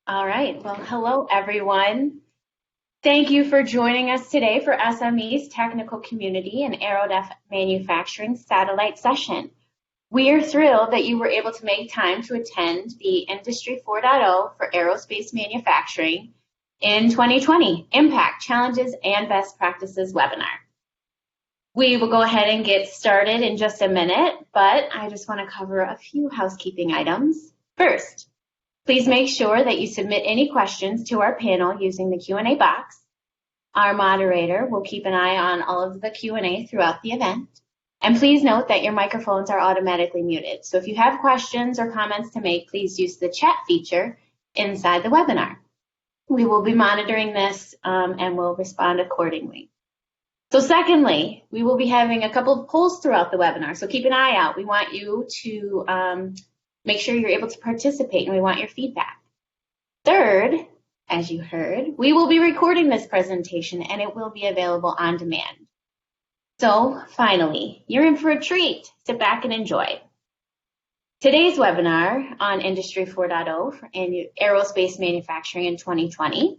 All right. Well, hello, everyone. Thank you for joining us today for SME's Technical Community and AeroDef Manufacturing Satellite Session. We are thrilled that you were able to make time to attend the Industry 4.0 for Aerospace Manufacturing in 2020 Impact, Challenges, and Best Practices webinar. We will go ahead and get started in just a minute, but I just want to cover a few housekeeping items. First, please make sure that you submit any questions to our panel using the Q&A box. Our moderator will keep an eye on all of the Q&A throughout the event. And please note that your microphones are automatically muted. So if you have questions or comments to make, please use the chat feature inside the webinar. We will be monitoring this and will respond accordingly. So secondly, we will be having a couple of polls throughout the webinar. So keep an eye out. We want you to make sure you're able to participate, and we want your feedback. Third, as you heard, we will be recording this presentation, and it will be available on demand. So finally, you're in for a treat. Sit back and enjoy. Today's webinar on Industry 4.0 for Aerospace Manufacturing in 2020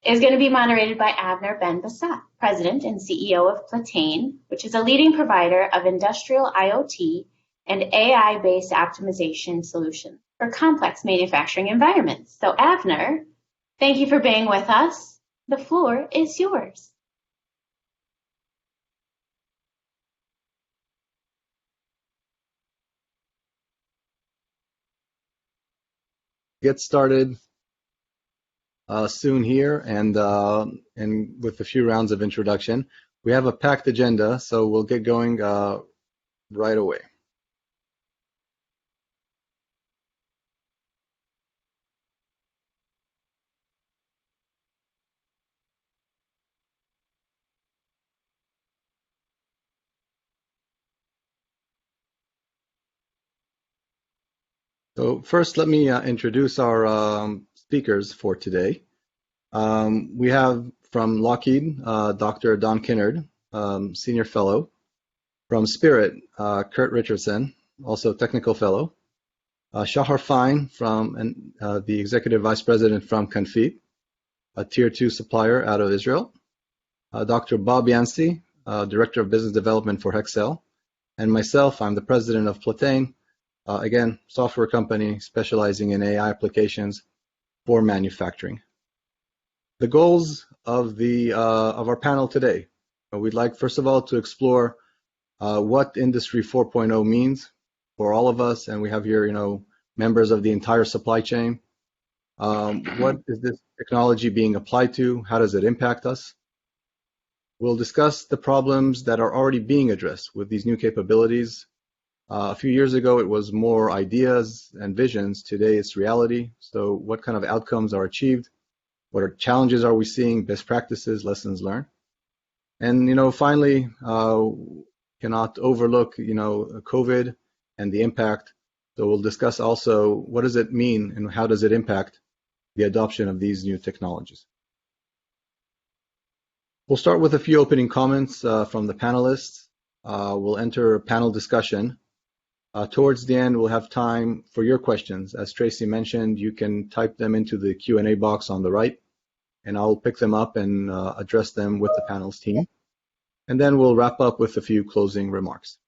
is going to be moderated by Avner Ben-Bassat, President and CEO of Plataine, which is a leading provider of industrial IoT and AI-based optimization solutions for complex manufacturing environments. So Avner, thank you for being with us. The floor is yours. Get started soon here and with a few rounds of introduction. We have a packed agenda, so we'll get going right away. So first, let me introduce our speakers for today. We have from Lockheed, Dr. Don Kinard, Senior Fellow. From Spirit, Kurt Richardson, also Technical Fellow. Shachar Fine, from the Executive Vice President from Kanfit, a Tier 2 supplier out of Israel. Dr. Bob Yancey, Director of Business Development for Hexcel. And myself, I'm the President of Plataine, again, software company specializing in AI applications for manufacturing. The goals of our panel today, we'd like, first of all, to explore what Industry 4.0 means for all of us, and we have here, members of the entire supply chain. What is this technology being applied to? How does it impact us? We'll discuss the problems that are already being addressed with these new capabilities. A few years ago, it was more ideas and visions. Today, it's reality. So what kind of outcomes are achieved? What challenges are we seeing? Best practices, lessons learned. And, finally, cannot overlook, COVID and the impact. So we'll discuss also what does it mean and how does it impact the adoption of these new technologies. We'll start with a few opening comments from the panelists. We'll enter a panel discussion. Towards the end, we'll have time for your questions. As Tracy mentioned, you can type them into the Q&A box on the right, and I'll pick them up and address them with the panel's team. And then we'll wrap up with a few closing remarks.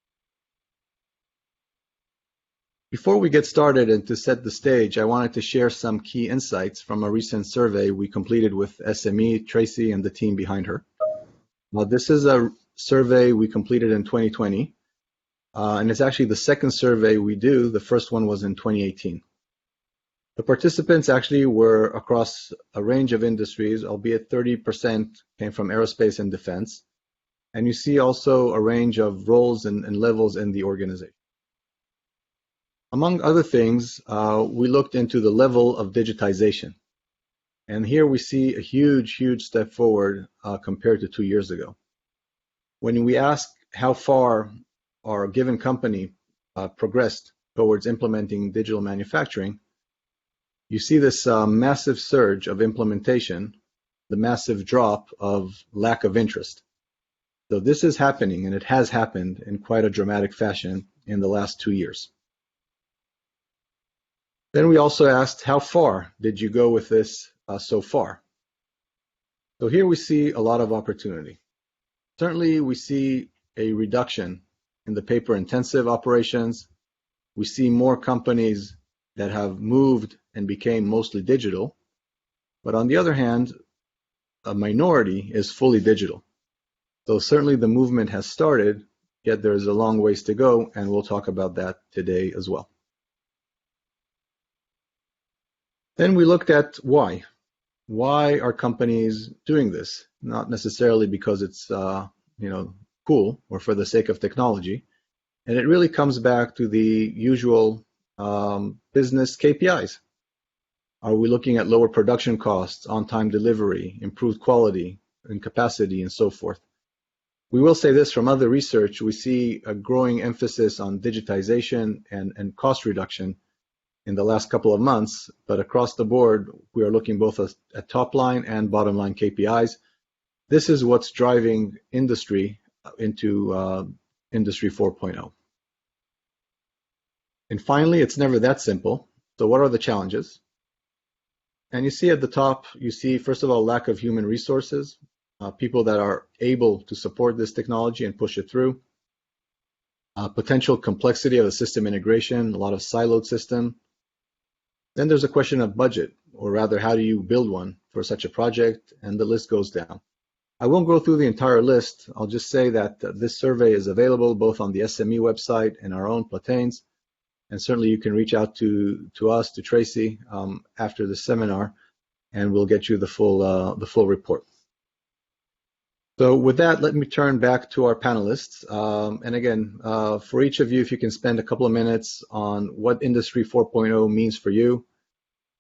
Before we get started and to set the stage, I wanted to share some key insights from a recent survey we completed with SME, Tracy, and the team behind her. Now, this is a survey we completed in 2020. And it's actually the second survey we do. The first one was in 2018. The participants actually were across a range of industries, albeit 30% came from aerospace and defense. And you see also a range of roles and levels in the organization. Among other things, we looked into the level of digitization. And here we see a huge, huge step forward compared to 2 years ago. When we ask how far our given company progressed towards implementing digital manufacturing, you see this massive surge of implementation, the massive drop of lack of interest. So this is happening, and it has happened in quite a dramatic fashion in the last 2 years. Then we also asked, how far did you go with this so far? So here we see a lot of opportunity. Certainly we see a reduction in the paper-intensive operations. We see more companies that have moved and became mostly digital. But on the other hand, a minority is fully digital. So certainly the movement has started, yet there's a long ways to go, and we'll talk about that today as well. Then we looked at why. Why are companies doing this? Not necessarily because it's cool or for the sake of technology. And it really comes back to the usual business KPIs. Are we looking at lower production costs, on-time delivery, improved quality and capacity, and so forth? We will say this from other research, we see a growing emphasis on digitization and cost reduction in the last couple of months, but across the board, we are looking both at top line and bottom line KPIs. This is what's driving industry into Industry 4.0. And finally, it's never that simple. So what are the challenges? And you see at the top, you see, first of all, lack of human resources, people that are able to support this technology and push it through. Potential complexity of the system integration, a lot of siloed system. Then there's a question of budget, or rather, how do you build one for such a project? And the list goes down. I won't go through the entire list. I'll just say that this survey is available both on the SME website and our own Plataines. And certainly you can reach out to us, to Tracy, after the seminar, and we'll get you the full report. So with that, let me turn back to our panelists. And again, for each of you, if you can spend a couple of minutes on what Industry 4.0 means for you,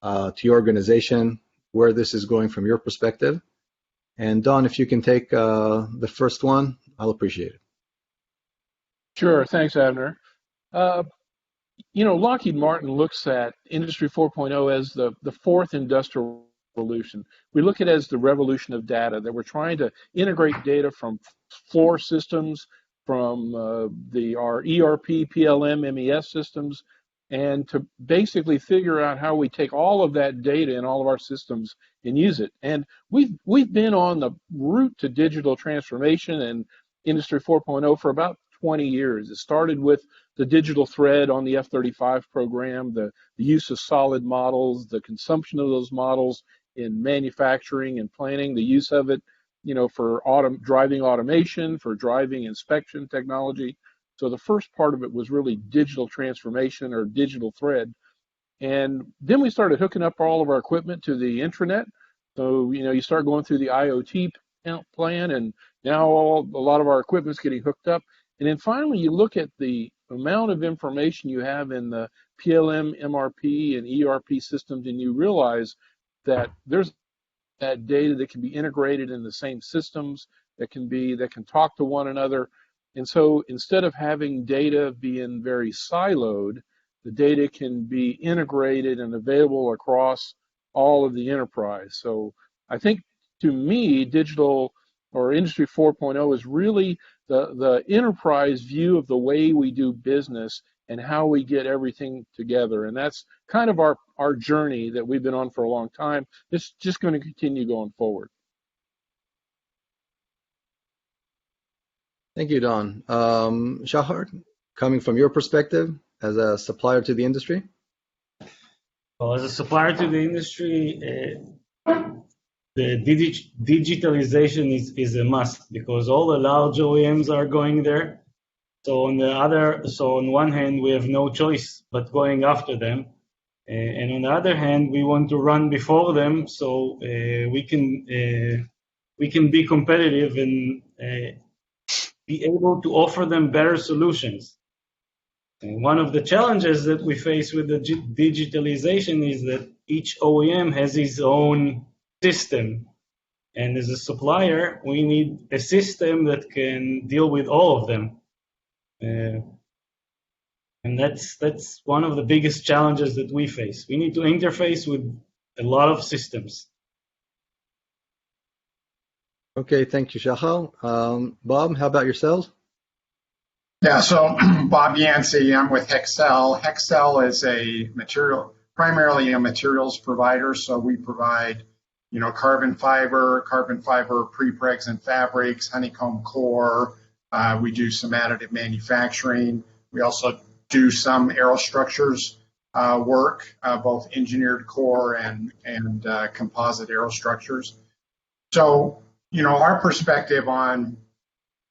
to your organization, where this is going from your perspective. And Don, if you can take the first one, I'll appreciate it. Sure, thanks, Avner. Lockheed Martin looks at Industry 4.0 as the fourth industrial revolution. We look at it as the revolution of data, that we're trying to integrate data from floor systems, from our ERP, PLM, MES systems, and to basically figure out how we take all of that data in all of our systems and use it. And we've been on the route to digital transformation and Industry 4.0 for about 20 years. It started with the digital thread on the F-35 program, the use of solid models, the consumption of those models in manufacturing and planning, the use of it, for driving automation, for driving inspection technology. So the first part of it was really digital transformation or digital thread. And then we started hooking up all of our equipment to the intranet. So, you start going through the IoT plan, and now a lot of our equipment's getting hooked up. And then finally, you look at the amount of information you have in the PLM, MRP, and ERP systems, and you realize that there's that data that can be integrated in the same systems, that can talk to one another. And so instead of having data being very siloed, the data can be integrated and available across all of the enterprise. So I think, to me, digital or Industry 4.0 is really the enterprise view of the way we do business and how we get everything together. And that's kind of our journey that we've been on for a long time. It's just going to continue going forward. Thank you, Don. Shachar, coming from your perspective as a supplier to the industry? Well, as a supplier to the industry, the digitalization is a must, because all the large OEMs are going there. So on one hand, we have no choice but going after them. And on the other hand, we want to run before them so we can be competitive and be able to offer them better solutions. And one of the challenges that we face with the digitalization is that each OEM has his own system. And as a supplier, we need a system that can deal with all of them. And that's one of the biggest challenges that we face. We need to interface with a lot of systems. Okay, thank you, Shachar. Bob, how about yourselves? Yeah, so Bob Yancey, I'm with Hexcel. Hexcel is a primarily a materials provider, so we provide, carbon fiber prepregs and fabrics, honeycomb core. We do some additive manufacturing. We also do some aerostructures work, both engineered core and composite aerostructures. So, our perspective on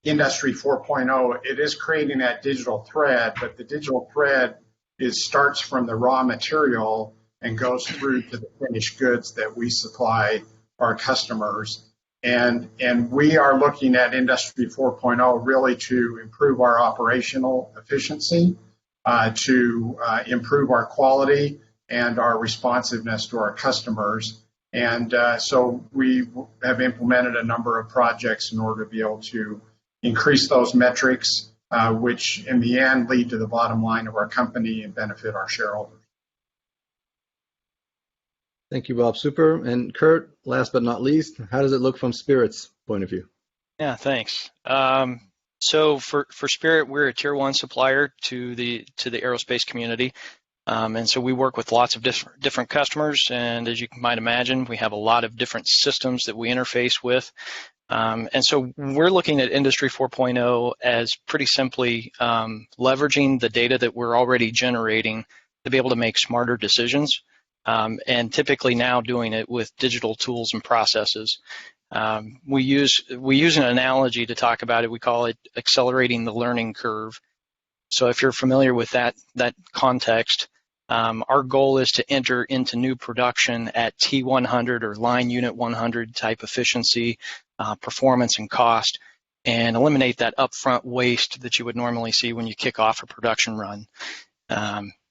Industry 4.0, it is creating that digital thread, but the digital thread starts from the raw material and goes through to the finished goods that we supply our customers. And we are looking at Industry 4.0 really to improve our operational efficiency, to improve our quality and our responsiveness to our customers. And so we have implemented a number of projects in order to be able to increase those metrics, which in the end lead to the bottom line of our company and benefit our shareholders. Thank you, Bob. Super. And Kurt, last but not least, how does it look from Spirit's point of view? Yeah, thanks. So for Spirit, we're a tier 1 supplier to the aerospace community. And so we work with lots of different customers, and as you might imagine, we have a lot of different systems that we interface with. And so we're looking at Industry 4.0 as pretty simply leveraging the data that we're already generating to be able to make smarter decisions, and typically now doing it with digital tools and processes. We use an analogy to talk about it. We call it accelerating the learning curve. So if you're familiar with that context, our goal is to enter into new production at T100 or line unit 100 type efficiency, performance, and cost, and eliminate that upfront waste that you would normally see when you kick off a production run.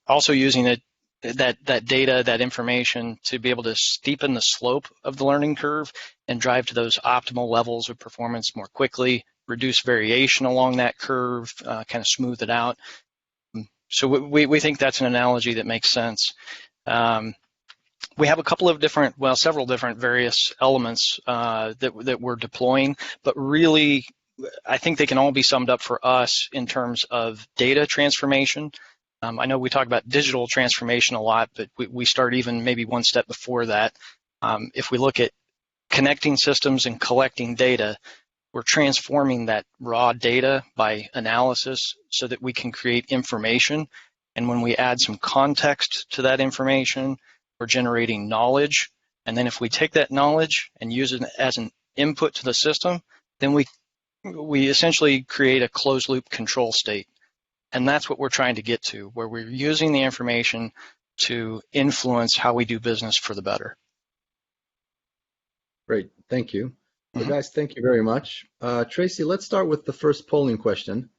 Also using that data, that information, to be able to steepen the slope of the learning curve and drive to those optimal levels of performance more quickly, reduce variation along that curve, kind of smooth it out. So we think that's an analogy that makes sense. We have several different various elements that we're deploying, but really, I think they can all be summed up for us in terms of data transformation. I know we talk about digital transformation a lot, but we start even maybe one step before that. If we look at connecting systems and collecting data, we're transforming that raw data by analysis so that we can create information. And when we add some context to that information, we're generating knowledge. And then if we take that knowledge and use it as an input to the system, then we essentially create a closed loop control state. And that's what we're trying to get to, where we're using the information to influence how we do business for the better. Great, thank you. So guys, thank you very much. Tracy, let's start with the first polling question.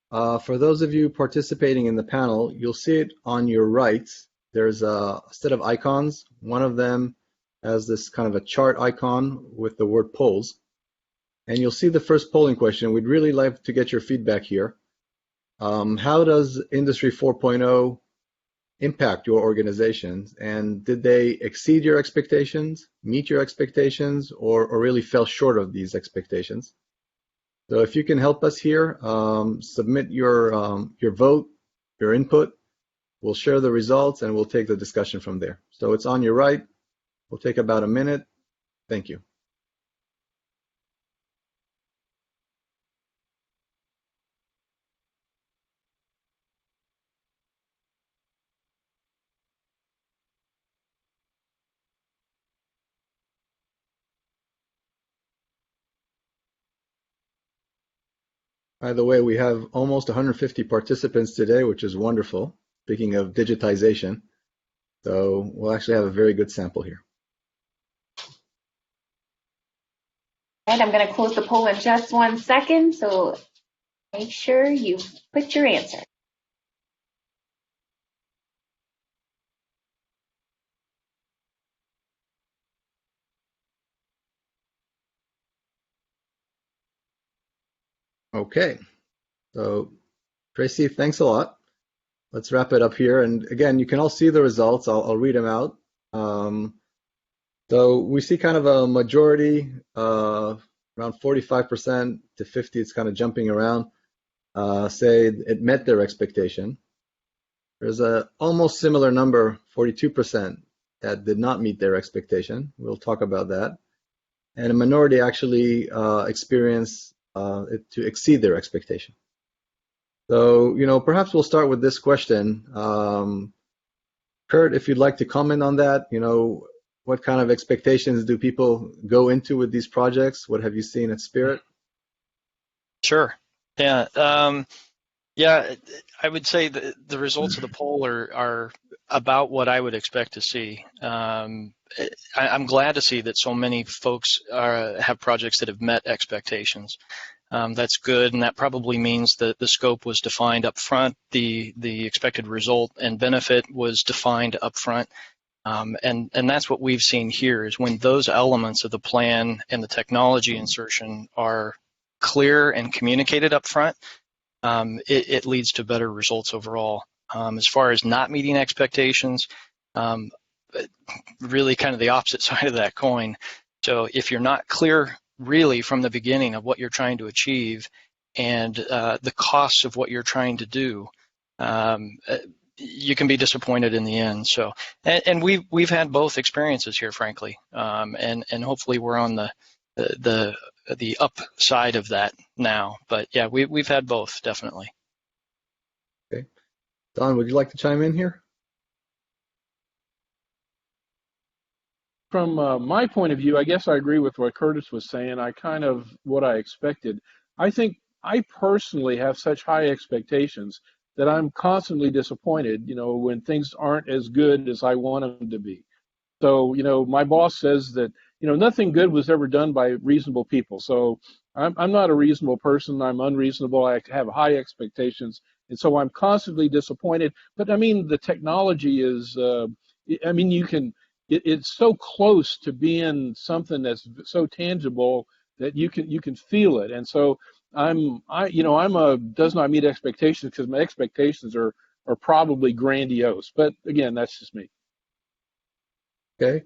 For those of you participating in the panel, you'll see it on your right. There's a set of icons. One of them has this kind of a chart icon with the word polls. And you'll see the first polling question. We'd really like to get your feedback here. How does Industry 4.0 impact your organizations? And did they exceed your expectations, meet your expectations, or really fell short of these expectations? So if you can help us here, submit your vote, your input. We'll share the results and we'll take the discussion from there. So it's on your right. We'll take about a minute. Thank you. By the way, we have almost 150 participants today, which is wonderful. Speaking of digitization, so we'll actually have a very good sample here. And I'm going to close the poll in just 1 second, so make sure you put your answer. Okay, so Tracy, thanks a lot. Let's wrap it up here. And again, you can all see the results. I'll read them out. So we see kind of a majority, around 45% to 50%, it's kind of jumping around, say it met their expectation. There's a almost similar number, 42%, that did not meet their expectation. We'll talk about that. And a minority actually experienced it to exceed their expectation. So, perhaps we'll start with this question. Kurt, if you'd like to comment on that, what kind of expectations do people go into with these projects? What have you seen at Spirit? Sure. Yeah. Yeah, I would say the results of the poll are about what I would expect to see. I'm glad to see that so many folks have projects that have met expectations. That's good, and that probably means that the scope was defined up front, the expected result and benefit was defined up front. And that's what we've seen here is when those elements of the plan and the technology insertion are clear and communicated up front, it leads to better results overall. As far as not meeting expectations, really kind of the opposite side of that coin. So if you're not clear really from the beginning of what you're trying to achieve and the costs of what you're trying to do, you can be disappointed in the end. So, and we've had both experiences here, frankly, and hopefully we're on the upside of that now. But yeah, we've had both, definitely. Okay, Don, would you like to chime in here? From my point of view, I guess I agree with what Curtis was saying. What I expected. I think I personally have such high expectations that I'm constantly disappointed, when things aren't as good as I want them to be. So, my boss says that, nothing good was ever done by reasonable people. So I'm not a reasonable person. I'm unreasonable. I have high expectations. And so I'm constantly disappointed. But I mean, the technology is, it's so close to being something that's so tangible that you can feel it. And so I'm does not meet expectations because my expectations are probably grandiose. But again, that's just me. Okay.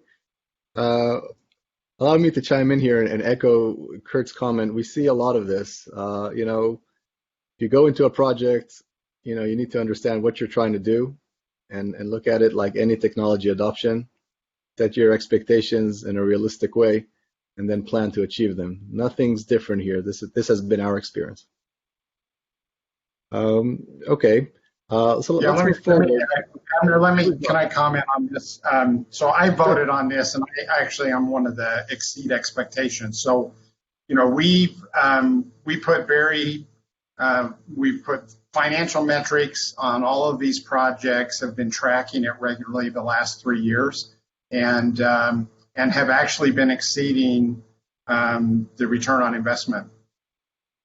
Allow me to chime in here and echo Kurt's comment. We see a lot of this. If you go into a project, you need to understand what you're trying to do and look at it like any technology adoption. Set your expectations in a realistic way and then plan to achieve them. Nothing's different here. This has been our experience. Okay. So yeah, let's move forward. Can I comment on this? So I voted on this, and I'm one of the exceed expectations. So, we put financial metrics on all of these projects. Have been tracking it regularly the last 3 years, and have actually been exceeding the return on investment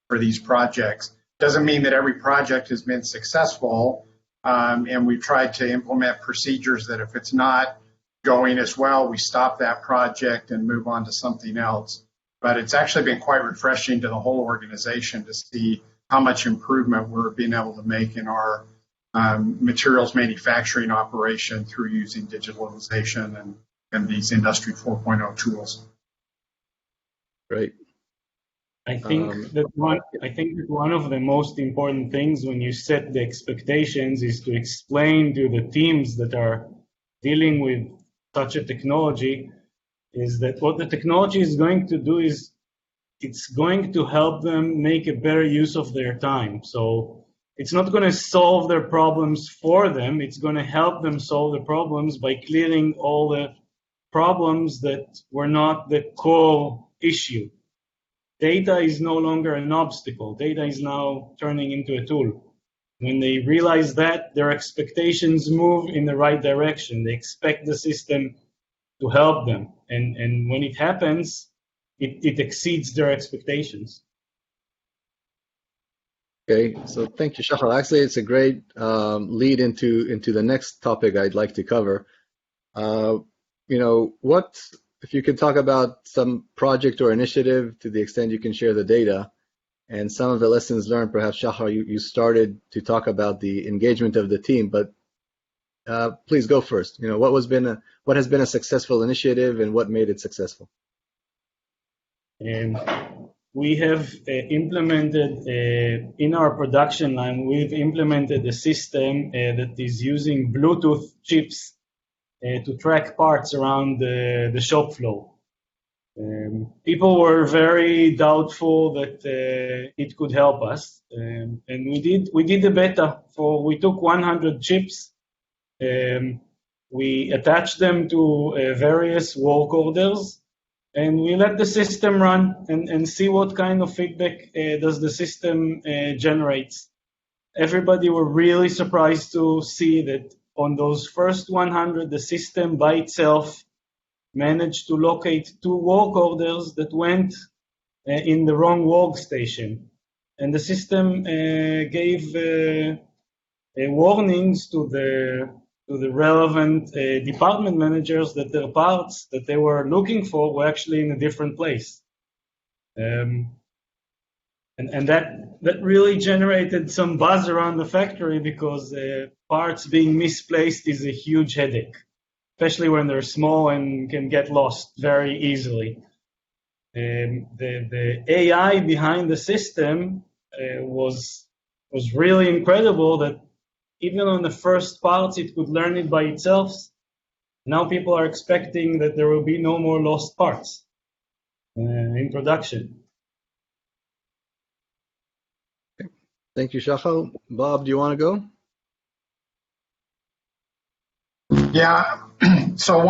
for these projects. Doesn't mean that every project has been successful, and we've tried to implement procedures that if it's not going as well, we stop that project and move on to something else. But it's actually been quite refreshing to the whole organization to see how much improvement we're being able to make in our materials manufacturing operation through using digitalization and these Industry 4.0 tools. Great. I think that one of the most important things when you set the expectations is to explain to the teams that are dealing with such a technology is that what the technology is going to do is it's going to help them make a better use of their time. So it's not going to solve their problems for them. It's going to help them solve the problems by clearing all the problems that were not the core issue. Data is no longer an obstacle. Data is now turning into a tool. When they realize that, their expectations move in the right direction. They expect the system to help them. And when it happens, it exceeds their expectations. Okay, so thank you, Shachar. Actually, it's a great lead into the next topic I'd like to cover. If you could talk about some project or initiative to the extent you can share the data and some of the lessons learned. Perhaps, Shachar, you started to talk about the engagement of the team, but please go first. What has been a successful initiative and what made it successful? we have implemented in our production line, we've implemented a system that is using Bluetooth chips to track parts around the shop floor. People were very doubtful that it could help us, and we did the beta. We took 100 chips, we attached them to various work orders, and we let the system run and see what kind of feedback does the system generates. Everybody were really surprised to see that on those first 100, the system by itself managed to locate 2 work orders that went in the wrong workstation. And the system gave warnings to the relevant department managers that their parts that they were looking for were actually in a different place. And that really generated some buzz around the factory, because parts being misplaced is a huge headache, especially when they're small and can get lost very easily. The AI behind the system was really incredible, that even on the first parts it could learn it by itself. Now people are expecting that there will be no more lost parts in production. Thank you, Shachar. Bob, do you want to go? Yeah, so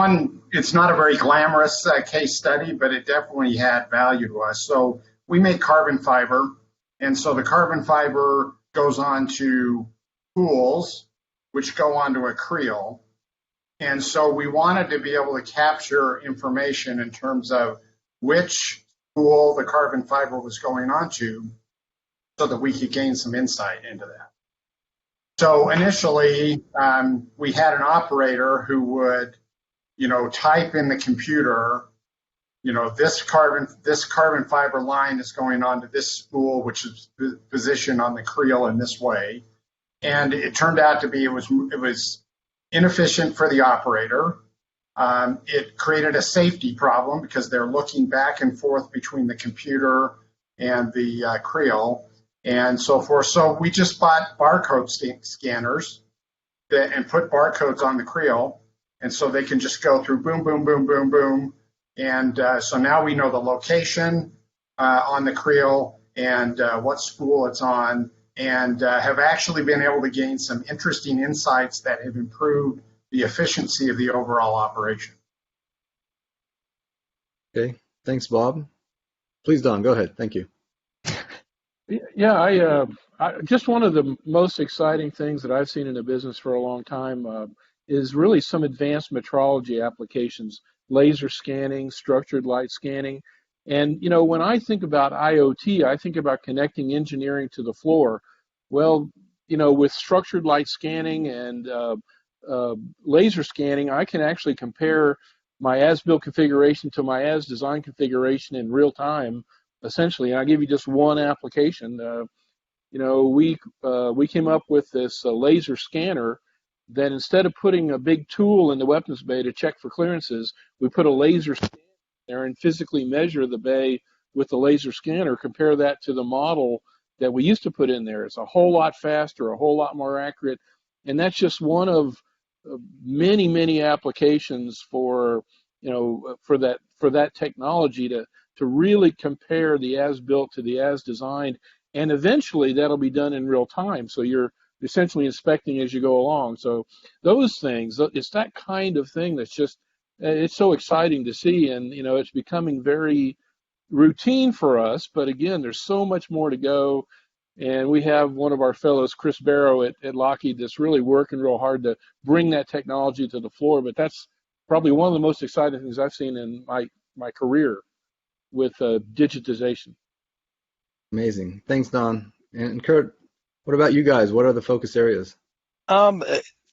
it's not a very glamorous case study, but it definitely had value to us. So we make carbon fiber, and so the carbon fiber goes on to spools, which go onto a creel. And so we wanted to be able to capture information in terms of which spool the carbon fiber was going onto, so that we could gain some insight into that. So initially, we had an operator who would, type in the computer, this carbon fiber line is going onto this spool, which is positioned on the creel in this way. And it turned out to be it was inefficient for the operator. It created a safety problem, because they're looking back and forth between the computer and the creel and so forth. So we just bought barcode scanners and put barcodes on the creel, and so they can just go through boom, boom, boom, boom, boom. And so now we know the location on the creel and what spool it's on, and have actually been able to gain some interesting insights that have improved the efficiency of the overall operation. Okay, thanks, Bob. Please, Don, go ahead. Thank you. Yeah, just one of the most exciting things that I've seen in the business for a long time is really some advanced metrology applications, laser scanning, structured light scanning. And, when I think about IoT, I think about connecting engineering to the floor. Well, with structured light scanning and laser scanning, I can actually compare my as-built configuration to my as-designed configuration in real time, essentially. And I'll give you just one application. We came up with this laser scanner that, instead of putting a big tool in the weapons bay to check for clearances, we put a laser scanner there and physically measure the bay with the laser scanner, compare that to the model that we used to put in there. It's a whole lot faster, a whole lot more accurate. And that's just one of many, many applications for that technology to really compare the as-built to the as-designed. And eventually that'll be done in real time. So you're essentially inspecting as you go along. So those things, it's that kind of thing that's just, it's so exciting to see. And, it's becoming very routine for us. But again, there's so much more to go. And we have one of our fellows, Chris Barrow at Lockheed, that's really working real hard to bring that technology to the floor. But that's probably one of the most exciting things I've seen in my career with digitization. Amazing. Thanks, Don. And Kurt, what about you guys? What are the focus areas?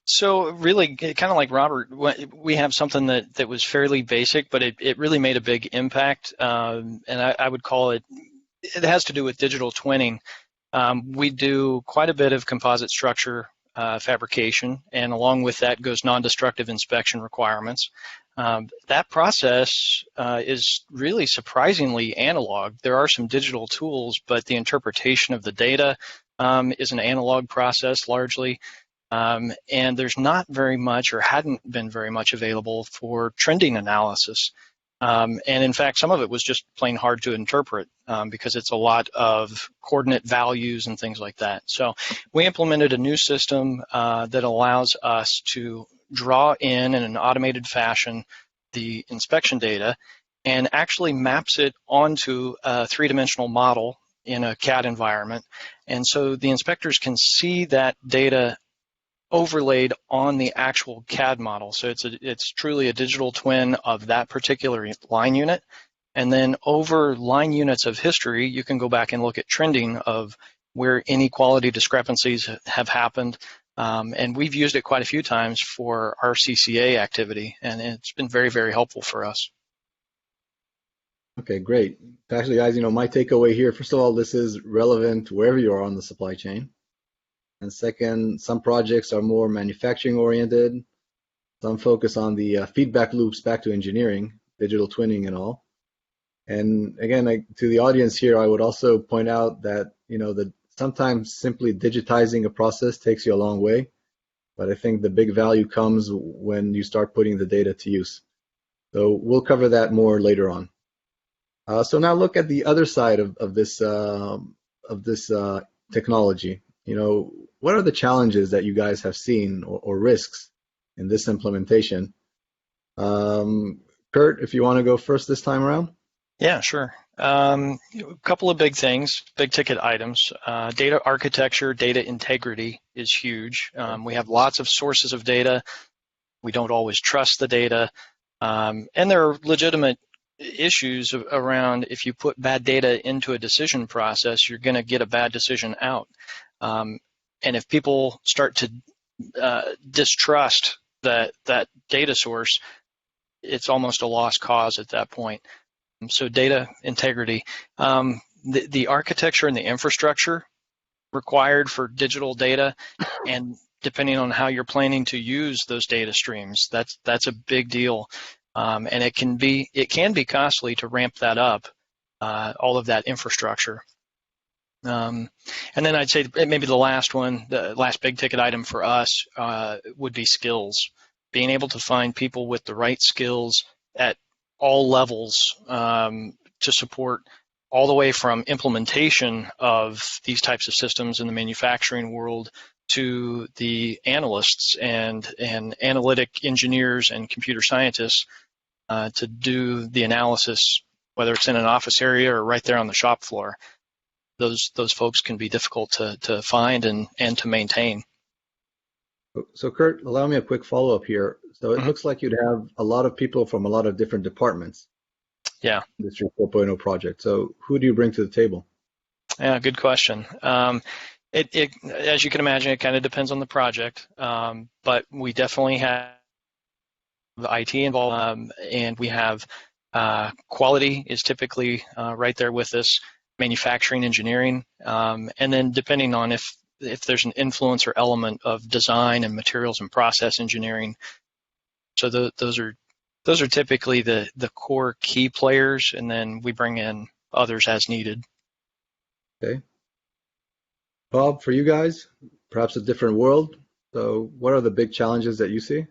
So really, kind of like Robert, we have something that was fairly basic, but it really made a big impact. And I would call it has to do with digital twinning. We do quite a bit of composite structure fabrication, and along with that goes non-destructive inspection requirements. That process is really surprisingly analog. There are some digital tools, but the interpretation of the data is an analog process largely. And there's not very much, or hadn't been very much, available for trending analysis. And in fact, some of it was just plain hard to interpret because it's a lot of coordinate values and things like that. So we implemented a new system that allows us to draw in an automated fashion the inspection data and actually maps it onto a three-dimensional model in a CAD environment. And so the inspectors can see that data overlaid on the actual CAD model. So it's truly a digital twin of that particular line unit. And then over line units of history, you can go back and look at trending of where any quality discrepancies have happened. And we've used it quite a few times for our CCA activity, and it's been very, very helpful for us. Okay, great. Actually, guys, my takeaway here, first of all, this is relevant wherever you are on the supply chain. And second, some projects are more manufacturing oriented. Some focus on the feedback loops back to engineering, digital twinning and all. And again, to the audience here, I would also point out that, that sometimes simply digitizing a process takes you a long way, but I think the big value comes when you start putting the data to use. So we'll cover that more later on. So now look at the other side of this technology. What are the challenges that you guys have seen or risks in this implementation? Kurt, if you want to go first this time around. Yeah, sure. A couple of big things, big ticket items. Data architecture, data integrity is huge. We have lots of sources of data. We don't always trust the data. And there are legitimate issues around if you put bad data into a decision process, you're going to get a bad decision out. And if people start to distrust that data source, it's almost a lost cause at that point. So data integrity, the architecture and the infrastructure required for digital data, and depending on how you're planning to use those data streams, that's a big deal, and it can be costly to ramp that up, all of that infrastructure. And then I'd say maybe the last big ticket item for us would be skills, being able to find people with the right skills at all levels to support all the way from implementation of these types of systems in the manufacturing world to the analysts and analytic engineers and computer scientists to do the analysis, whether it's in an office area or right there on the shop floor. Those folks can be difficult to find and to maintain. So Kurt, allow me a quick follow-up here. So it looks like you'd have a lot of people from a lot of different departments. Yeah. Industry 4.0 project. So who do you bring to the table? Yeah, good question. It as you can imagine, it kind of depends on the project, but we definitely have IT involved, and we have quality is typically right there with us, manufacturing, engineering, and then depending on if there's an influence or element of design and materials and process engineering. So those are typically the core key players, and then we bring in others as needed. Okay. Bob, for you guys, perhaps a different world. So what are the big challenges that you see?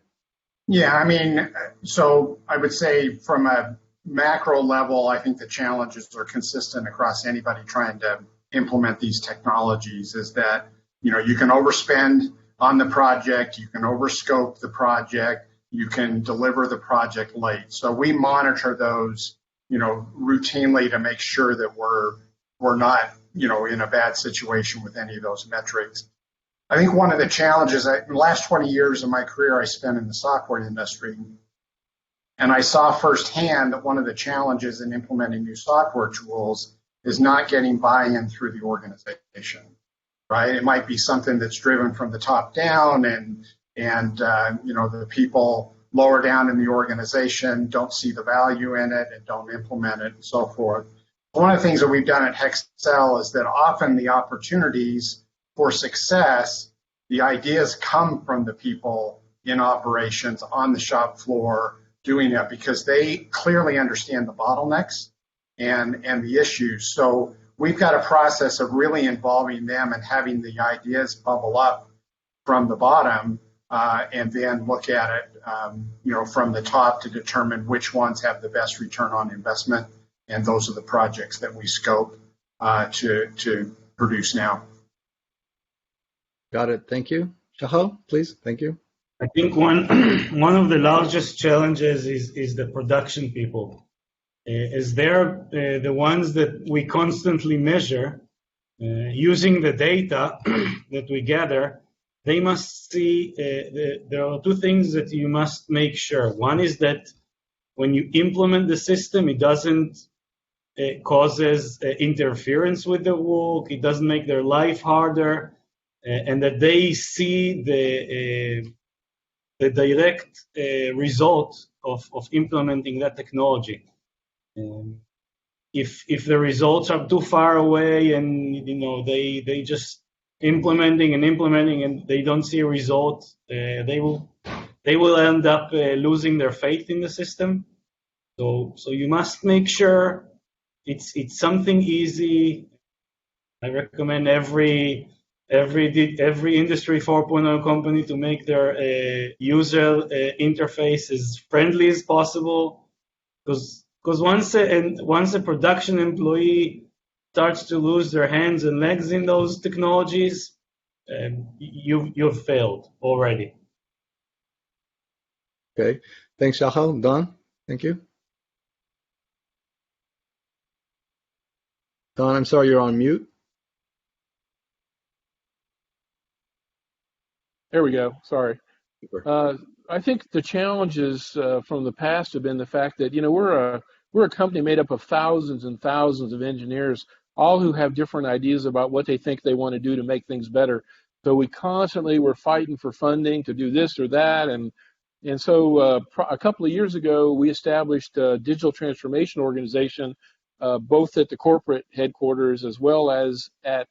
Yeah, so I would say from a macro level, I think the challenges are consistent across anybody trying to implement these technologies, is that, you can overspend on the project, you can overscope the project, you can deliver the project late. So we monitor those, routinely to make sure that we're not, in a bad situation with any of those metrics. I think one of the challenges, the last 20 years of my career I spent in the software industry, and I saw firsthand that one of the challenges in implementing new software tools is not getting buy-in through the organization, right? It might be something that's driven from the top down, and the people lower down in the organization don't see the value in it and don't implement it and so forth. One of the things that we've done at Hexcel is that often the opportunities for success, the ideas come from the people in operations on the shop floor doing that because they clearly understand the bottlenecks and the issues. So we've got a process of really involving them and having the ideas bubble up from the bottom and then look at it, from the top to determine which ones have the best return on investment. And those are the projects that we scope to produce now. Got it. Thank you. Shachar, please. Thank you. I think one of the largest challenges is the production people. As they're the ones that we constantly measure, using the data that we gather, they must see, there are two things that you must make sure. One is that when you implement the system, it doesn't causes interference with the work, it doesn't make their life harder, and that they see the direct result of implementing that technology. If the results are too far away and they just implementing and they don't see a result, they will end up losing their faith in the system. So you must make sure it's something easy. I recommend every Industry 4.0 company to make their user interface as friendly as possible, because once a production employee starts to lose their hands and legs in those technologies, you've failed already. Okay. Thanks, Shachar. Don, thank you. Don, I'm sorry, you're on mute. There we go. Sorry. I think the challenges from the past have been the fact that we're a company made up of thousands and thousands of engineers, all who have different ideas about what they think they want to do to make things better. So we constantly were fighting for funding to do this or that, and so a couple of years ago we established a digital transformation organization, both at the corporate headquarters as well as at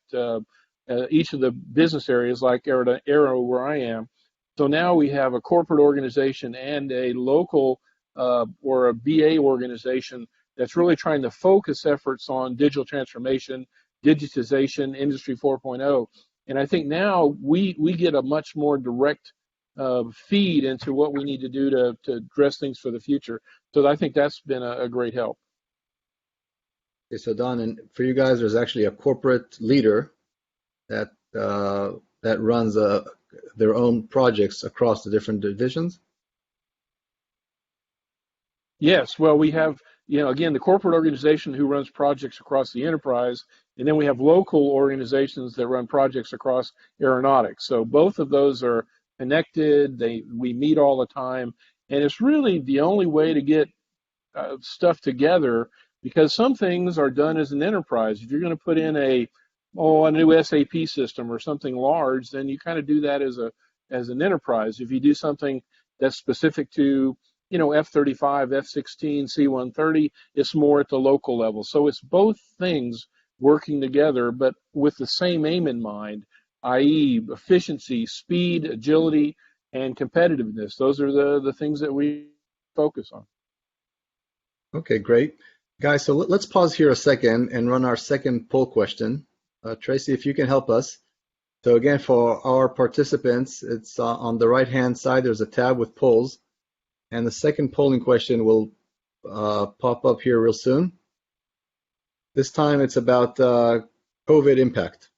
each of the business areas like Aero where I am. So now we have a corporate organization and a local or a BA organization that's really trying to focus efforts on digital transformation, digitization, Industry 4.0. And I think now we get a much more direct feed into what we need to do to address things for the future. So I think that's been a great help. Okay, so Don, and for you guys, there's actually a corporate leader that runs their own projects across the different divisions? Yes, well, we have, again, the corporate organization who runs projects across the enterprise, and then we have local organizations that run projects across Aeronautics. So both of those are connected. We meet all the time, and it's really the only way to get stuff together, because some things are done as an enterprise. If you're going to put in a new SAP system or something large, then you kind of do that as an enterprise. If you do something that's specific to F-35, F-16, C-130, it's more at the local level. So it's both things working together, but with the same aim in mind, i.e. efficiency, speed, agility, and competitiveness. Those are the things that we focus on. Okay, great. Guys, so let's pause here a second and run our second poll question. Tracy, if you can help us. So again, for our participants, it's on the right-hand side, there's a tab with polls. And the second polling question will pop up here real soon. This time it's about COVID impact.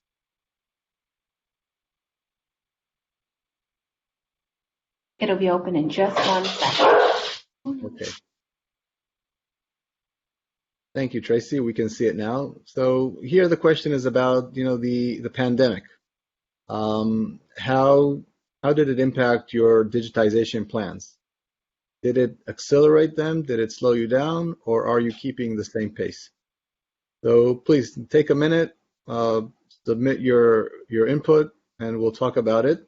It'll be open in just 1 second. Okay. Thank you, Tracy. We can see it now. So here the question is about, the pandemic. How did it impact your digitization plans? Did it accelerate them? Did it slow you down? Or are you keeping the same pace? So please take a minute, submit your input, and we'll talk about it.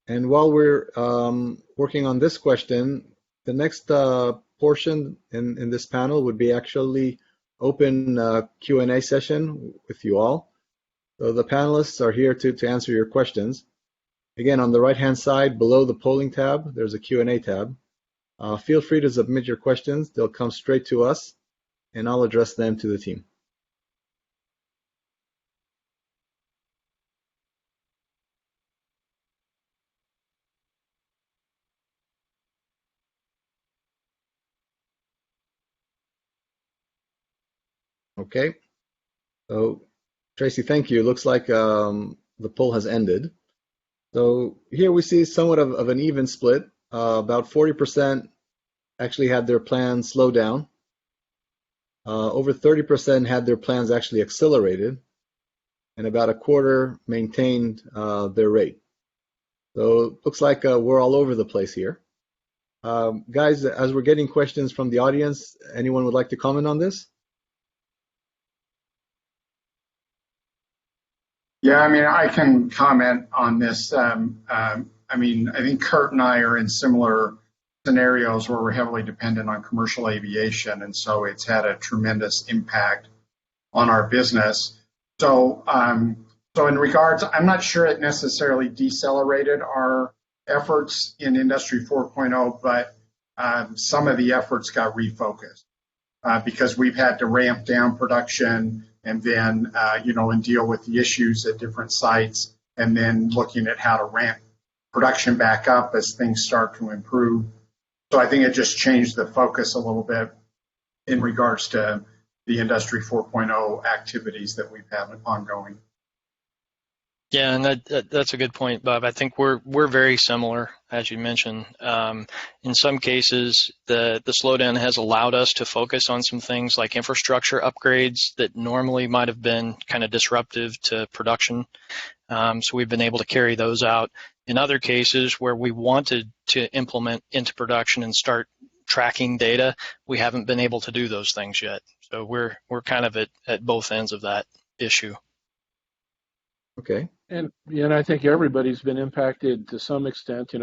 And while we're working on this question, the next portion in this panel would be actually open Q&A session with you all. So the panelists are here to answer your questions. Again, on the right-hand side, below the polling tab, there's a Q&A tab. Feel free to submit your questions. They'll come straight to us, and I'll address them to the team. Okay. So, Tracy, thank you. Looks like the poll has ended. So here we see somewhat of an even split. About 40% actually had their plans slow down. Over 30% had their plans actually accelerated, and about a quarter maintained their rate. So it looks like we're all over the place here. Guys, as we're getting questions from the audience, anyone would like to comment on this? Yeah, I mean, I can comment on this. I mean, I think Kurt and I are in similar scenarios where we're heavily dependent on commercial aviation, and so it's had a tremendous impact on our business. So, so in regards, I'm not sure it necessarily decelerated our efforts in Industry 4.0, but some of the efforts got refocused because we've had to ramp down production and then, and deal with the issues at different sites, and then looking at how to ramp production back up as things start to improve. So I think it just changed the focus a little bit in regards to the Industry 4.0 activities that we've had ongoing. Yeah, and that's a good point, Bob. I think we're very similar, as you mentioned. In some cases, the slowdown has allowed us to focus on some things like infrastructure upgrades that normally might have been kind of disruptive to production. So we've been able to carry those out. In other cases where we wanted to implement into production and start tracking data, we haven't been able to do those things yet. So we're kind of at both ends of that issue. Okay. And I think everybody's been impacted to some extent.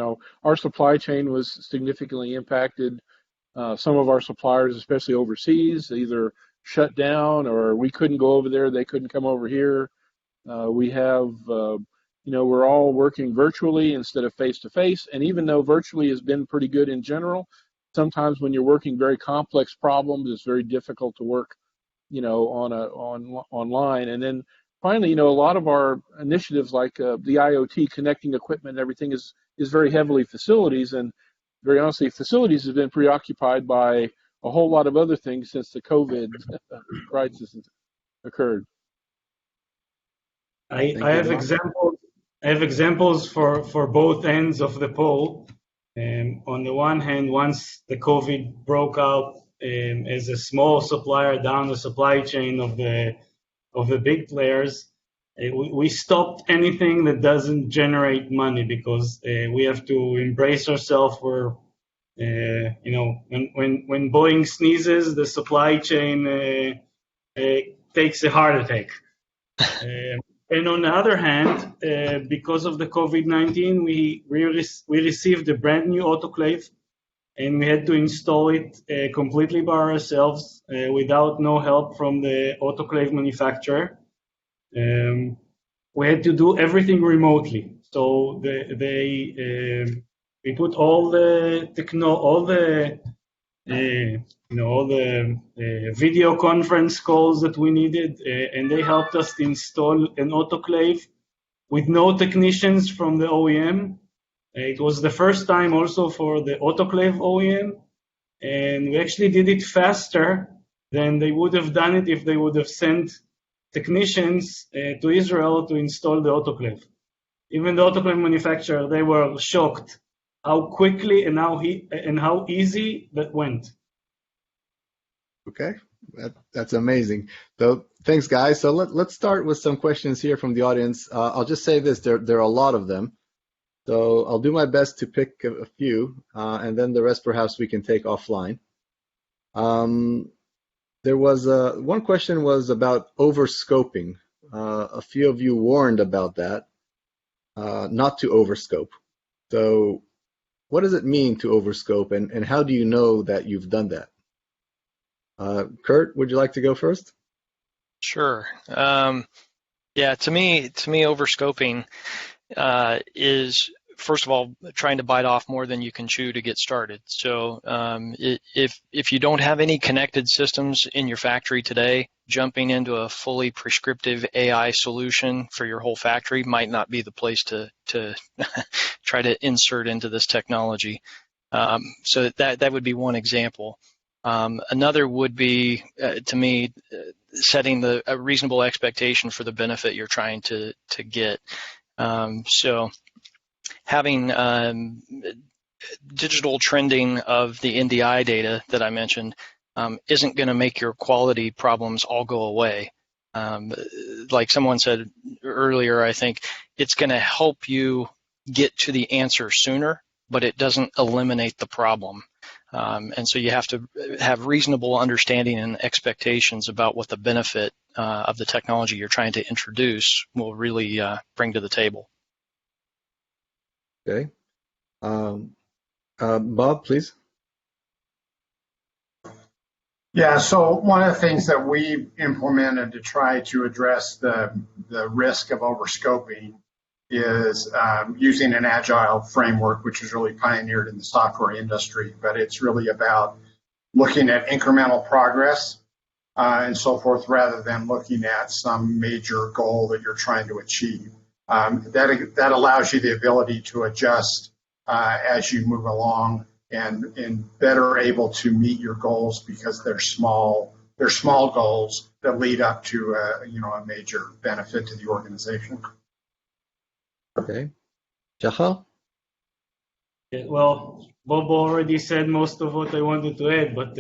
Our supply chain was significantly impacted. Some of our suppliers, especially overseas, either shut down or we couldn't go over there, they couldn't come over here. We have, we're all working virtually instead of face-to-face. And even though virtually has been pretty good in general, sometimes when you're working very complex problems, it's very difficult to work, online. And then finally, a lot of our initiatives like the IoT connecting equipment and everything is very heavily facilities. And very honestly, facilities have been preoccupied by a whole lot of other things since the COVID crisis occurred. I have examples. I have examples for both ends of the poll. On the one hand, once the COVID broke out, as a small supplier down the supply chain of the big players, we stopped anything that doesn't generate money because we have to embrace ourselves. We're, when Boeing sneezes, the supply chain takes a heart attack. And on the other hand, because of the COVID-19, we received a brand new autoclave, and we had to install it completely by ourselves without no help from the autoclave manufacturer. We had to do everything remotely. So we put all the video conference calls that we needed, and they helped us to install an autoclave with no technicians from the OEM. It was the first time also for the autoclave OEM, and we actually did it faster than they would have done it if they would have sent technicians to Israel to install the autoclave. Even the autoclave manufacturer, they were shocked how quickly and how easy that went. Okay, that's amazing. So thanks, guys. So let's start with some questions here from the audience. I'll just say this: there are a lot of them, so I'll do my best to pick a few, and then the rest perhaps we can take offline. There was one question was about overscoping. A few of you warned about that, not to overscope. So what does it mean to overscope, and how do you know that you've done that? Kurt, would you like to go first? Sure. Yeah, to me, overscoping is, first of all, trying to bite off more than you can chew to get started. So if you don't have any connected systems in your factory today, jumping into a fully prescriptive AI solution for your whole factory might not be the place to try to insert into this technology. So that would be one example. Another would be, to me, setting a reasonable expectation for the benefit you're trying to get. So having digital trending of the NDI data that I mentioned isn't going to make your quality problems all go away. Like someone said earlier, I think it's going to help you get to the answer sooner, but it doesn't eliminate the problem. And so you have to have reasonable understanding and expectations about what the benefit of the technology you're trying to introduce will really bring to the table. Okay. Bob, please. Yeah, so one of the things that we implemented to try to address the risk of overscoping is using an Agile framework, which was really pioneered in the software industry, but it's really about looking at incremental progress and so forth, rather than looking at some major goal that you're trying to achieve. That allows you the ability to adjust as you move along and better able to meet your goals because they're small goals that lead up to a major benefit to the organization. Okay. Shachar? Well, Bob already said most of what I wanted to add, but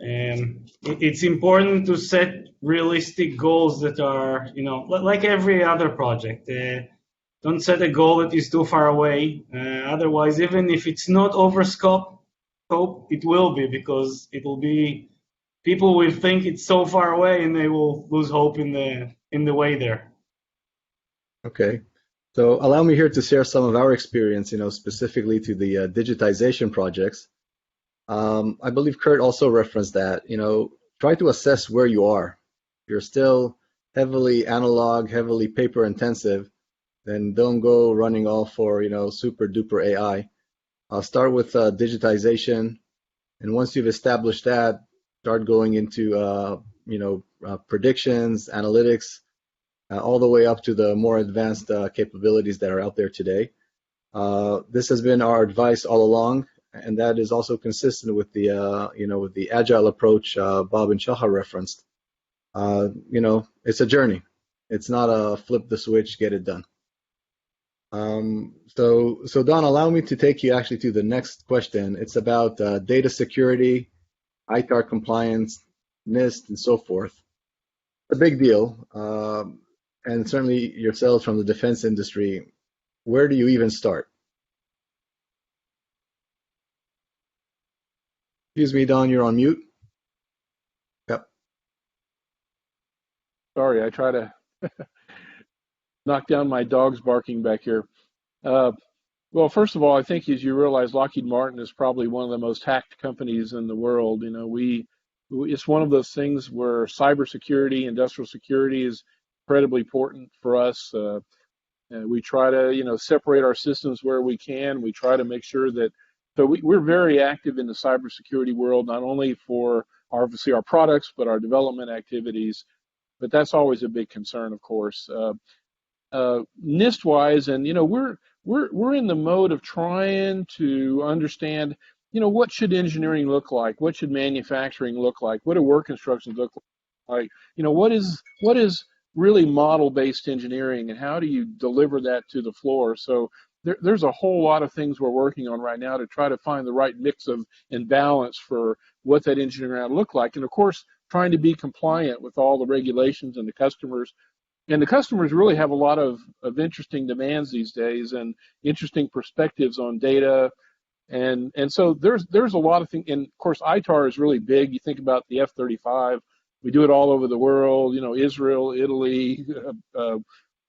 it's important to set realistic goals that are, like every other project. Don't set a goal that is too far away. Otherwise, even if it's not overscope, it will be, because people will think it's so far away and they will lose hope in the way there. Okay. So allow me here to share some of our experience, specifically to the digitization projects. I believe Kurt also referenced that, try to assess where you are. If you're still heavily analog, heavily paper intensive, then don't go running all for, super duper AI. Start with digitization. And once you've established that, start going into, predictions, analytics, all the way up to the more advanced capabilities that are out there today. This has been our advice all along, and that is also consistent with the agile approach Bob and Shachar referenced. It's a journey. It's not a flip the switch, get it done. So Don, allow me to take you actually to the next question. It's about data security, ITAR compliance, NIST, and so forth. It's a big deal. And certainly yourselves from the defense industry, where do you even start? Excuse me, Don, you're on mute. Yep. Sorry, I try to knock down my dogs barking back here. Well, first of all, I think as you realize, Lockheed Martin is probably one of the most hacked companies in the world. It's one of those things where cybersecurity, industrial security is incredibly important for us. We try to, separate our systems where we can. We try to make sure that, so we're very active in the cybersecurity world, not only for obviously our products, but our development activities. But that's always a big concern, of course. NIST-wise, and we're in the mode of trying to understand, what should engineering look like? What should manufacturing look like? What do work instructions look like? What is really model-based engineering, and how do you deliver that to the floor? So there's a whole lot of things we're working on right now to try to find the right mix of and balance for what that engineering ought to look like. And of course, trying to be compliant with all the regulations and the customers. And the customers really have a lot of interesting demands these days and interesting perspectives on data. And so there's a lot of things. And of course, ITAR is really big. You think about the F-35. We do it all over the world, Israel, Italy,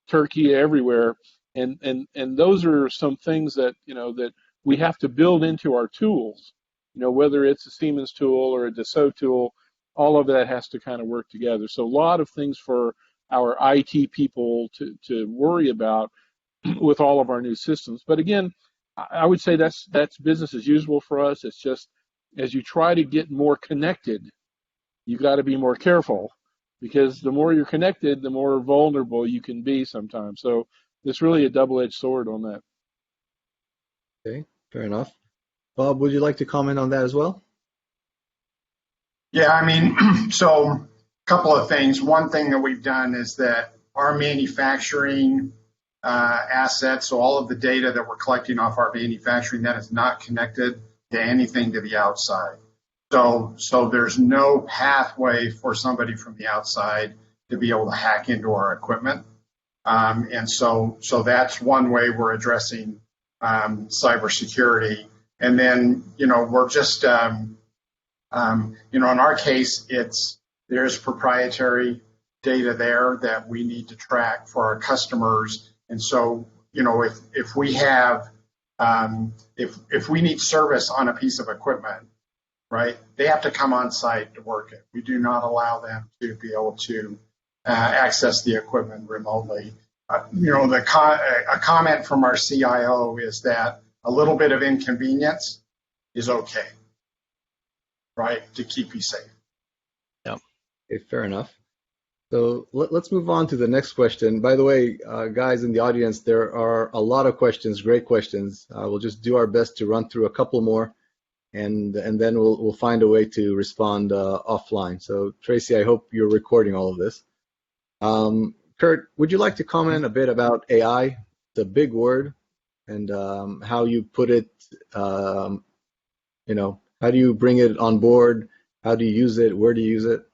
Turkey, everywhere. And those are some things that, that we have to build into our tools, whether it's a Siemens tool or a Dassault tool, all of that has to kind of work together. So a lot of things for our IT people to worry about with all of our new systems. But again, I would say that's business as usual for us. It's just as you try to get more connected, you got to be more careful, because the more you're connected, the more vulnerable you can be sometimes. So it's really a double-edged sword on that. Okay, fair enough. Bob, would you like to comment on that as well? Yeah, I mean, so a couple of things. One thing that we've done is that our manufacturing assets, so all of the data that we're collecting off our manufacturing, that is not connected to anything to the outside. So there's no pathway for somebody from the outside to be able to hack into our equipment. And so that's one way we're addressing cybersecurity. And then, we're just, in our case, there's proprietary data there that we need to track for our customers. And so, if we have, if we need service on a piece of equipment, right, they have to come on site to work it. We do not allow them to be able to access the equipment remotely. A comment from our CIO is that a little bit of inconvenience is okay, right, to keep you safe. Yeah. Okay, fair enough. So let's move on to the next question. By the way, guys in the audience, there are a lot of questions, great questions. We'll just do our best to run through a couple more, and then we'll find a way to respond offline. So Tracy, I hope you're recording all of this. Kurt, would you like to comment a bit about AI, the big word, and how you put it, how do you bring it on board? How do you use it? Where do you use it?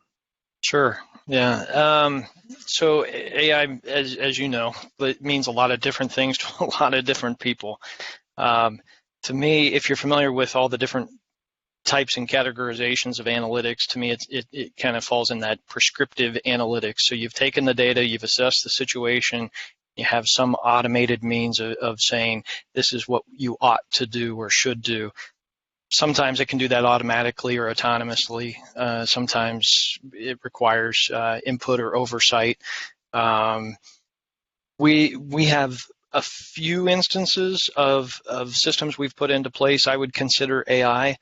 Sure. Yeah. So AI, as you know, it means a lot of different things to a lot of different people. To me, if you're familiar with all the different types and categorizations of analytics, to me, it kind of falls in that prescriptive analytics. So you've taken the data, you've assessed the situation, you have some automated means of saying this is what you ought to do or should do. Sometimes it can do that automatically or autonomously. Sometimes it requires input or oversight. We have a few instances of systems we've put into place I would consider AI.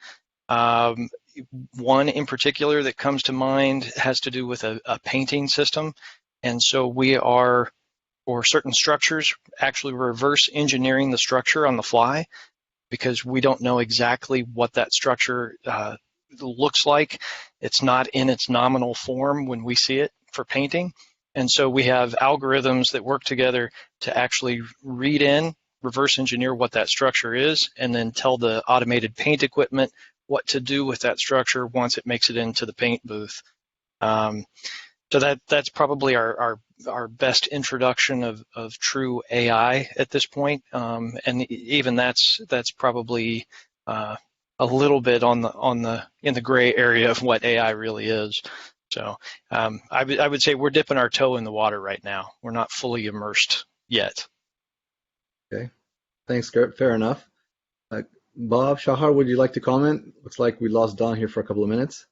One in particular that comes to mind has to do with a painting system. And so we are, for certain structures, actually reverse engineering the structure on the fly, because we don't know exactly what that structure looks like. It's not in its nominal form when we see it for painting. And so we have algorithms that work together to actually read in, reverse engineer what that structure is, and then tell the automated paint equipment what to do with that structure once it makes it into the paint booth. So that's probably our best introduction of true AI at this point, and even that's probably a little bit in the gray area of what AI really is. So I would say we're dipping our toe in the water right now. We're not fully immersed yet. Okay, thanks, Kurt. Fair enough. Bob, Shachar, would you like to comment? Looks like we lost Don here for a couple of minutes.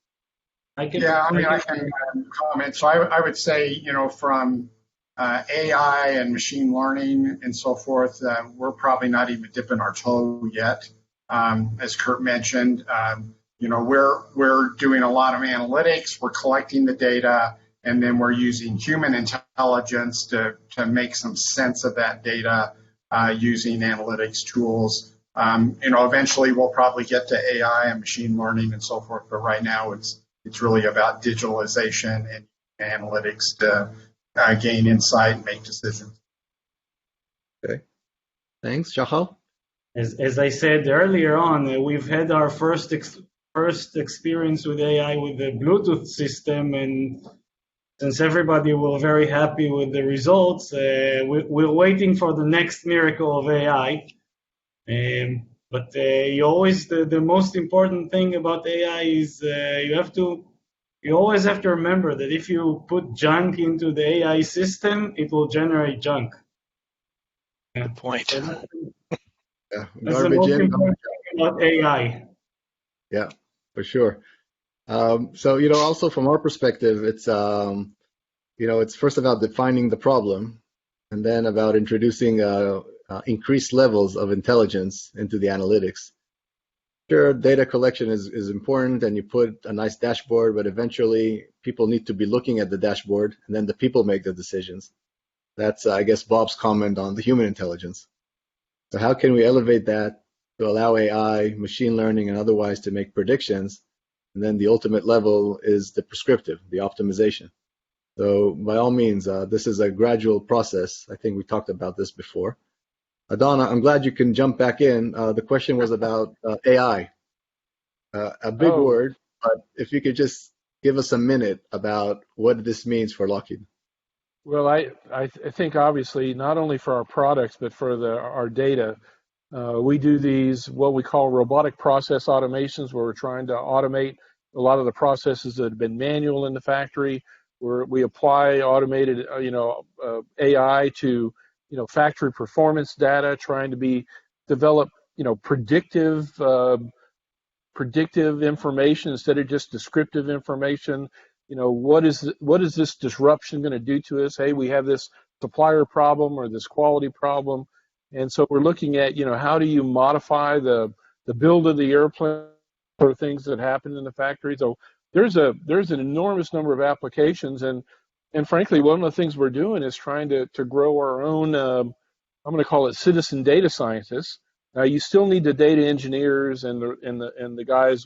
I can comment. So I would say, from AI and machine learning and so forth, we're probably not even dipping our toe yet. As Kurt mentioned, we're doing a lot of analytics. We're collecting the data, and then we're using human intelligence to make some sense of that data using analytics tools. Eventually we'll probably get to AI and machine learning and so forth, but right now it's really about digitalization and analytics to gain insight and make decisions. Okay, thanks. Shachar? As I said earlier on, we've had our first experience with AI with the Bluetooth system, and since everybody were very happy with the results, we're waiting for the next miracle of AI. But the most important thing about AI is you always have to remember that if you put junk into the AI system, it will generate junk. Good point. Yeah, that's the most important thing about AI. Yeah, for sure. So also from our perspective, it's it's first about defining the problem, and then about introducing increased levels of intelligence into the analytics. Sure, data collection is important, and you put a nice dashboard, but eventually people need to be looking at the dashboard, and then the people make the decisions. That's, I guess, Bob's comment on the human intelligence. So how can we elevate that to allow AI, machine learning, and otherwise to make predictions? And then the ultimate level is the prescriptive, the optimization. So by all means, this is a gradual process. I think we talked about this before. Donna, I'm glad you can jump back in. The question was about AI. A big word, but if you could just give us a minute about what this means for Lockheed. Well, I think obviously not only for our products, but for our data, we do these what we call robotic process automations, where we're trying to automate a lot of the processes that have been manual in the factory, where we apply automated, AI to, factory performance data, trying to develop, predictive information instead of just descriptive information. What is this disruption going to do to us? Hey, we have this supplier problem or this quality problem, and so we're looking at how do you modify the build of the airplane for things that happen in the factory. So there's an enormous number of applications, and frankly, one of the things we're doing is trying to grow our own. I'm going to call it citizen data scientists. Now, you still need the data engineers and the guys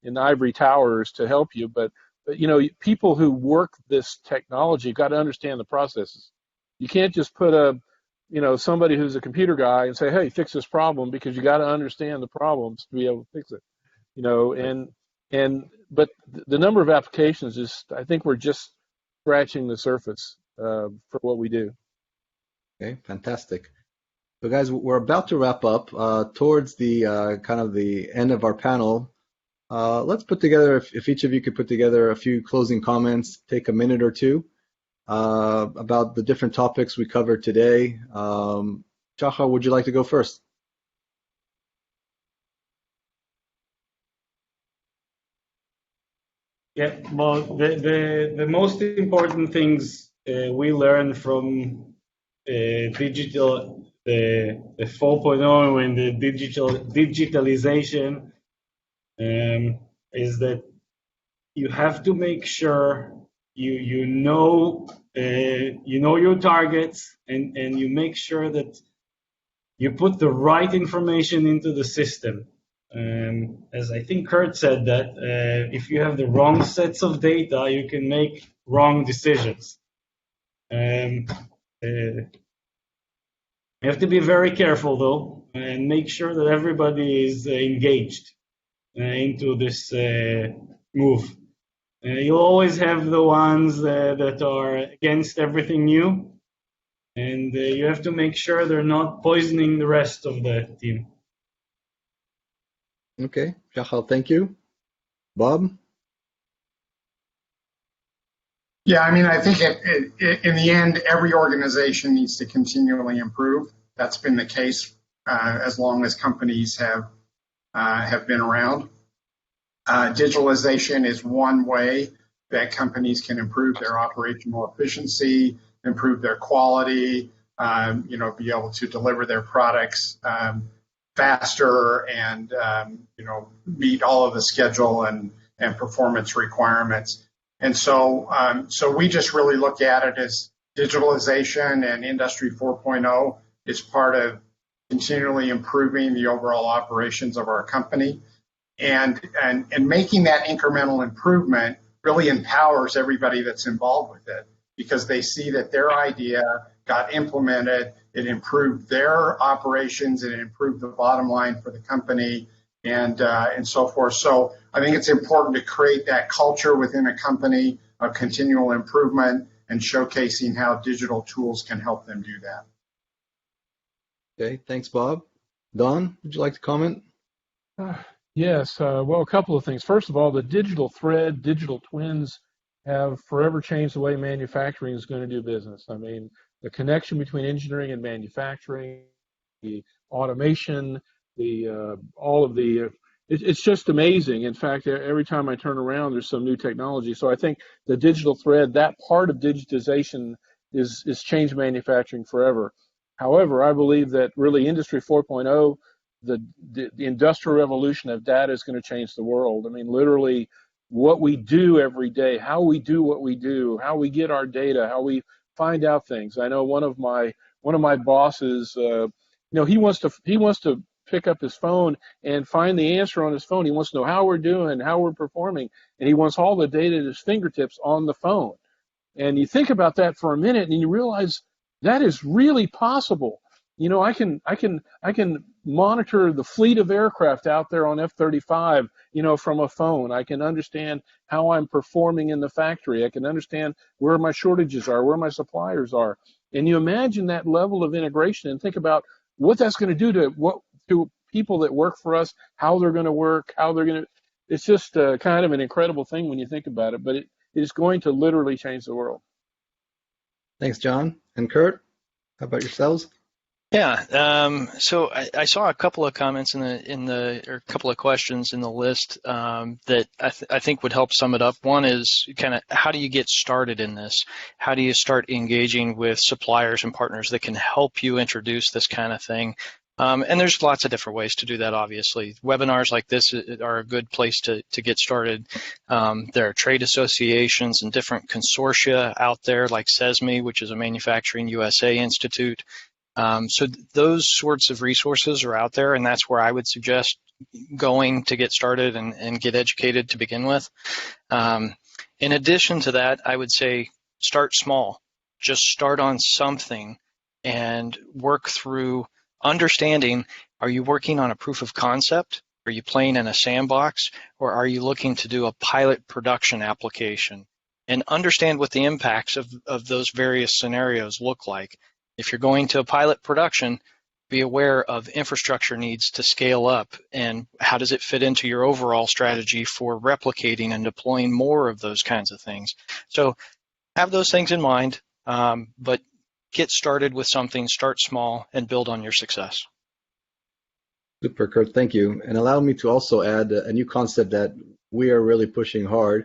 in the ivory towers to help you, but people who work this technology got to understand the processes. You can't just put somebody who's a computer guy and say, hey, fix this problem, because you got to understand the problems to be able to fix it. But the number of applications is, I think we're just scratching the surface for what we do. Okay, fantastic. So guys, we're about to wrap up. Towards the kind of the end of our panel, let's put together, if each of you could put together a few closing comments, take a minute or two about the different topics we covered today. Shachar, would you like to go first? Yeah, well, the most important things we learned from digital, the 4.0 and the digitalization is that you have to make sure you know your targets, and you make sure that you put the right information into the system. As I think Kurt said, that if you have the wrong sets of data, you can make wrong decisions. You have to be very careful, though, and make sure that everybody is engaged into this move. You'll always have the ones that are against everything new, and you have to make sure they're not poisoning the rest of the team. Okay, Shachar, thank you. Bob? Yeah, I mean, I think in the end, every organization needs to continually improve. That's been the case as long as companies have been around. Digitalization is one way that companies can improve their operational efficiency, improve their quality, be able to deliver their products faster and meet all of the schedule and performance requirements. And so we just really look at it as digitalization and Industry 4.0 is part of continually improving the overall operations of our company. And making that incremental improvement really empowers everybody that's involved with it, because they see that their idea got implemented, it improved their operations, and it improved the bottom line for the company, and so forth. So I think it's important to create that culture within a company of continual improvement and showcasing how digital tools can help them do that. Okay, thanks, Bob. Don, would you like to comment? Yes, well, a couple of things. First of all, the digital thread, digital twins have forever changed the way manufacturing is going to do business. I mean, the connection between engineering and manufacturing, the automation, it's just amazing. In fact, every time I turn around, there's some new technology. So I think the digital thread, that part of digitization is change manufacturing forever. However, I believe that really Industry 4.0, the industrial revolution of data is going to change the world. I mean, literally, what we do every day, how we do what we do, how we get our data, how we find out things. I know one of my bosses, he wants to pick up his phone and find the answer on his phone. He wants to know how we're doing, how we're performing, and he wants all the data at his fingertips on the phone. And you think about that for a minute, and you realize that is really possible. I can monitor the fleet of aircraft out there on F-35, from a phone. I can understand how I'm performing in the factory. I can understand where my shortages are, where my suppliers are. And you imagine that level of integration and think about what that's going to do to people that work for us, how they're going to work, it's just kind of an incredible thing when you think about it, but it is going to literally change the world. Thanks, John. And Kurt, how about yourselves? Yeah, so I saw a couple of comments or a couple of questions in the list that I think would help sum it up. One is kind of how do you get started in this? How do you start engaging with suppliers and partners that can help you introduce this kind of thing? And there's lots of different ways to do that, obviously. Webinars like this are a good place to get started. There are trade associations and different consortia out there like CESME, which is a Manufacturing USA Institute. So those sorts of resources are out there, and that's where I would suggest going to get started and get educated to begin with. In addition to that, I would say start small. Just start on something and work through understanding, are you working on a proof of concept? Are you playing in a sandbox? Or are you looking to do a pilot production application? And understand what the impacts of those various scenarios look like. If you're going to a pilot production, be aware of infrastructure needs to scale up and how does it fit into your overall strategy for replicating and deploying more of those kinds of things. So have those things in mind, but get started with something, start small, and build on your success. Super, Kurt, thank you. And allow me to also add a new concept that we are really pushing hard.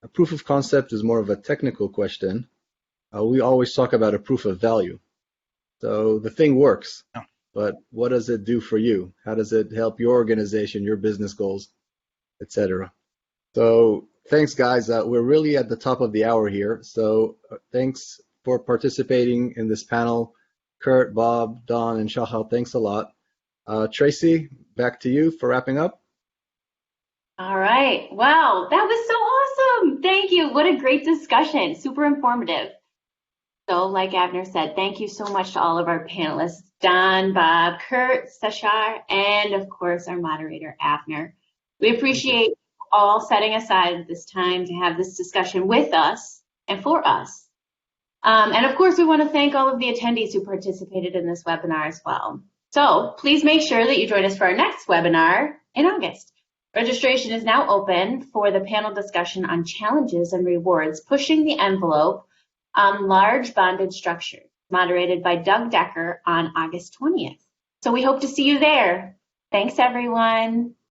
A proof of concept is more of a technical question. We always talk about a proof of value. So the thing works, but what does it do for you? How does it help your organization, your business goals, etc.? So thanks, guys. We're really at the top of the hour here. So thanks for participating in this panel. Kurt, Bob, Don, and Shachar, thanks a lot. Tracy, back to you for wrapping up. All right. Wow, that was so awesome. Thank you. What a great discussion. Super informative. So like Avner said, thank you so much to all of our panelists, Don, Bob, Kurt, Shachar, and of course our moderator, Avner. We appreciate all setting aside this time to have this discussion with us and for us. And of course, we want to thank all of the attendees who participated in this webinar as well. So please make sure that you join us for our next webinar in August. Registration is now open for the panel discussion on challenges and rewards, pushing the envelope on large bonded structures, moderated by Doug Decker on August 20th. So we hope to see you there. Thanks, everyone.